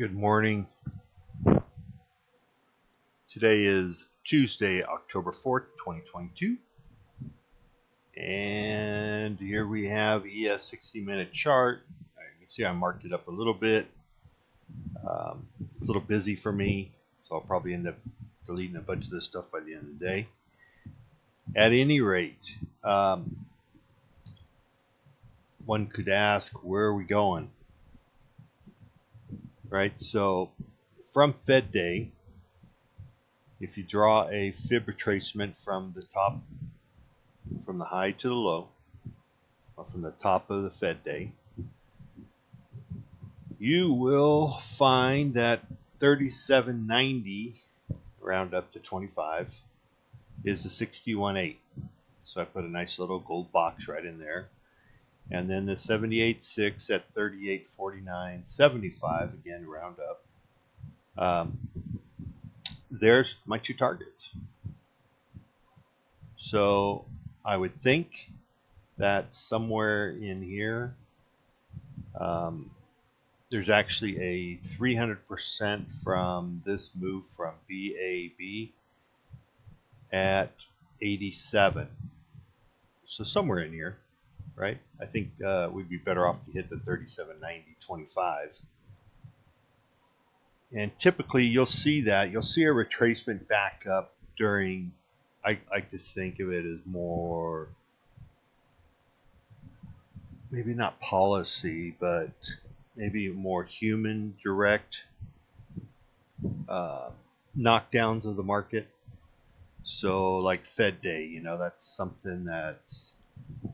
Good morning. Today is Tuesday, October 4th, 2022. And here we have ES 60-minute chart. You can see I marked it up a little bit. It's a little busy for me, so I'll probably end up deleting a bunch of this stuff by the end of the day. At any rate, one could ask, where are we going? Right, so from Fed Day, if you draw a fib retracement from the top, from the high to the low, or from the top of the Fed Day, you will find that 37.90, round up to 25, is the 61.8. So I put a nice little gold box right in there. And then the 78.6 at 38.49.75, again, round up. There's my two targets. So I would think that somewhere in here, there's actually a 300% from this move from BAB at 87. So somewhere in here, right? I think we'd be better off to hit the 37.90.25. And typically you'll see that. You'll see a retracement back up during, I like to think of it as more, maybe not policy, but maybe more human direct knockdowns of the market. So like Fed Day, that's something that's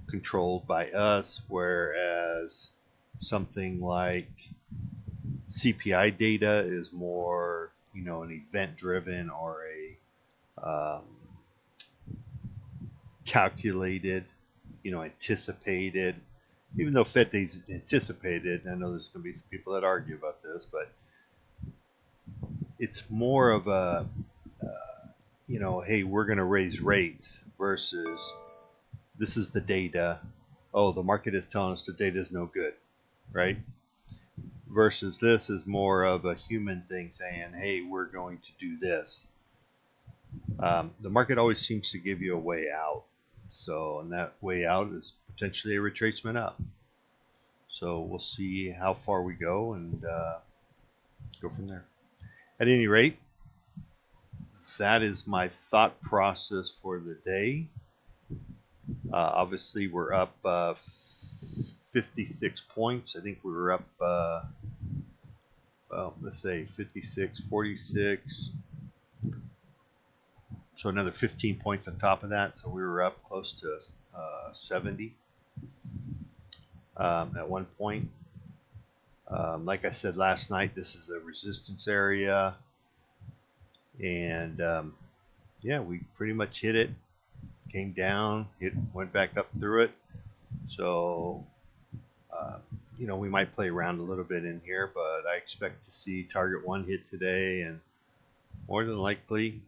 controlled by us, whereas something like CPI data is more, an event driven or a calculated, anticipated. Even though Fed Day's anticipated, I know there's going to be some people that argue about this, but it's more of a, hey, we're going to raise rates versus this is the data. Oh, the market is telling us the data is no good, right? Versus this is more of a human thing saying, hey, we're going to do this. The market always seems to give you a way out. So, and that way out is potentially a retracement up. So we'll see how far we go and go from there. At any rate, that is my thought process for the day. Obviously, we're up 56 points. I think we were up, let's say 56, 46. So another 15 points on top of that. So we were up close to 70 at one point. Like I said last night, this is a resistance area. And yeah, we pretty much hit it. Came down, went back up through it. So, we might play around a little bit in here, but I expect to see target one hit today and more than likely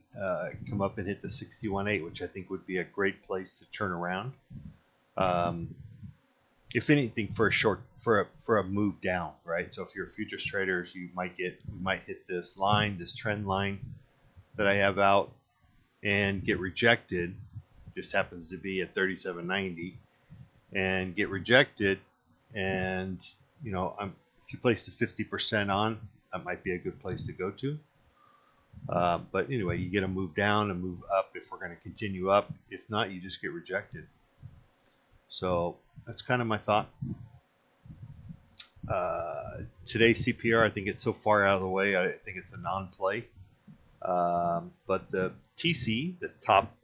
come up and hit the 61.8, which I think would be a great place to turn around. If anything, for a move down, right? So if you're futures traders, you might hit this line, this trend line that I have out, and get rejected. Just happens to be at 37.90, and get rejected. And if you place the 50% on, that might be a good place to go to. But anyway, you get a move down and move up if we're going to continue up. If not, you just get rejected. So that's kind of my thought. Today's CPR, I think it's so far out of the way, I think it's a non-play. But the TC, the top,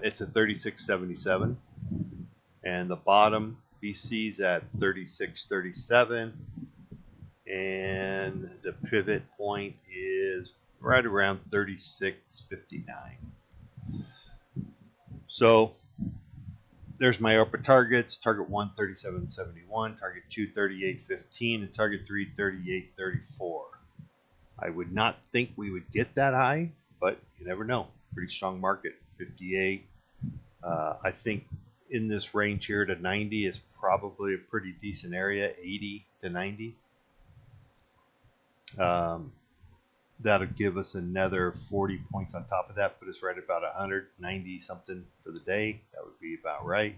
it's at 36.77, and the bottom BC's at 36.37, and the pivot point is right around 36.59. So there's my upper targets. Target 1, 37.71, target 2, 38.15, and target 3, 38.34. I would not think we would get that high, but you never know. Pretty strong market, 58. I think in this range here to 90 is probably a pretty decent area, 80 to 90. That'll give us another 40 points on top of that, put us right about 190 something for the day. That would be about right.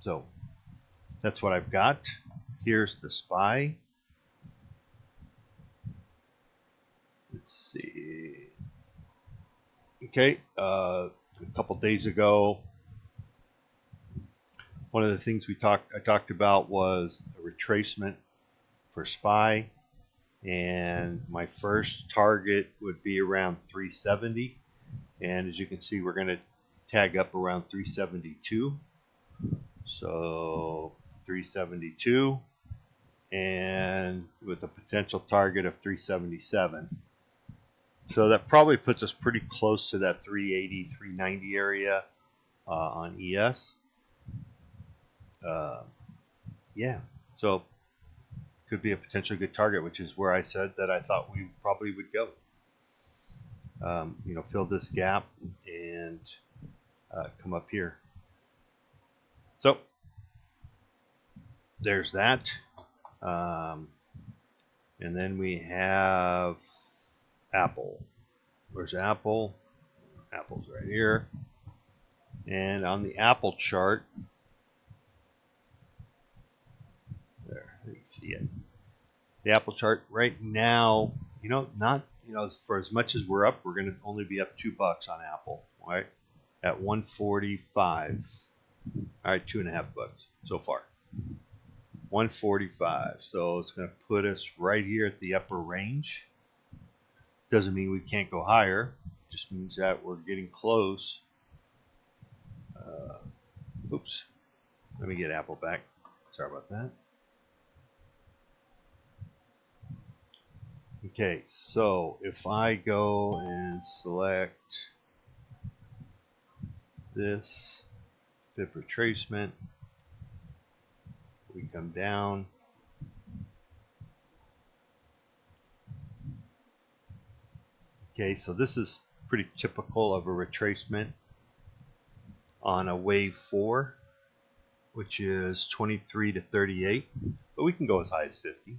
So that's what I've got. Here's the SPY. Let's see. Okay, a couple days ago, one of the things I talked about was a retracement for SPY, and my first target would be around 370, and as you can see, we're going to tag up around 372. So 372, and with a potential target of 377. So that probably puts us pretty close to that 380, 390 area on ES. Yeah, so could be a potentially good target, which is where I said that I thought we probably would go. Fill this gap and come up here. So there's that. And then we have Apple. Where's Apple? Apple's right here. And on the Apple chart, there, you can see it. The Apple chart right now, for as much as we're up, we're going to only be up $2 on Apple, right? At 145. All right, $2.50 so far. 145. So it's going to put us right here at the upper range. Doesn't mean we can't go higher. Just means that we're getting close. Oops. Let me get Apple back. Sorry about that. Okay, so if I go and select this fib retracement, we come down. Okay, so this is pretty typical of a retracement on a wave 4, which is 23 to 38, but we can go as high as 50,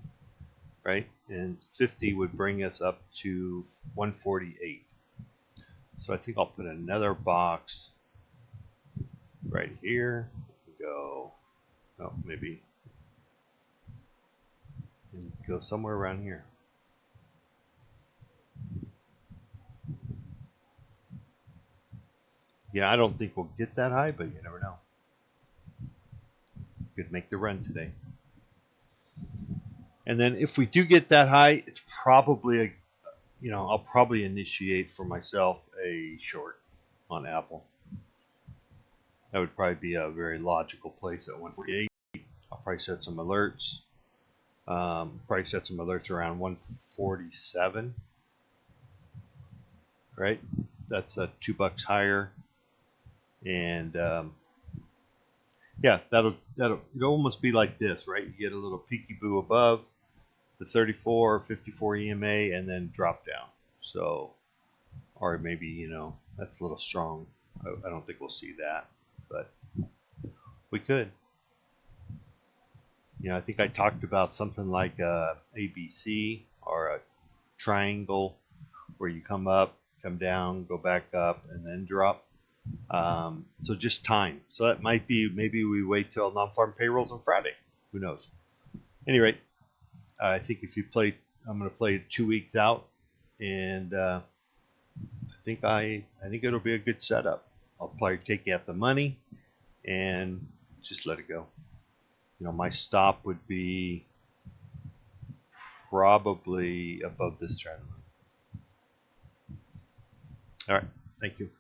right? And 50 would bring us up to 148. So I think I'll put another box right here. Go, oh, maybe go somewhere around here. Yeah, I don't think we'll get that high, but you never know. Could make the run today. And then if we do get that high, it's probably I'll probably initiate for myself a short on Apple. That would probably be a very logical place at 148. I'll probably set some alerts. Probably set some alerts around 147. Right? That's $2 higher. And yeah, it'll almost be like this, right? You get a little peekaboo above the 34, 54 EMA, and then drop down. So, or maybe that's a little strong. I don't think we'll see that, but we could. I think I talked about something like a ABC or a triangle where you come up, come down, go back up, and then drop. So just time. So that might be, maybe we wait till non-farm payrolls on Friday. Who knows? At any rate, I think if you play, I'm going to play 2 weeks out, and I think it'll be a good setup. I'll probably take out the money and just let it go. My stop would be probably above this trend line. All right. Thank you.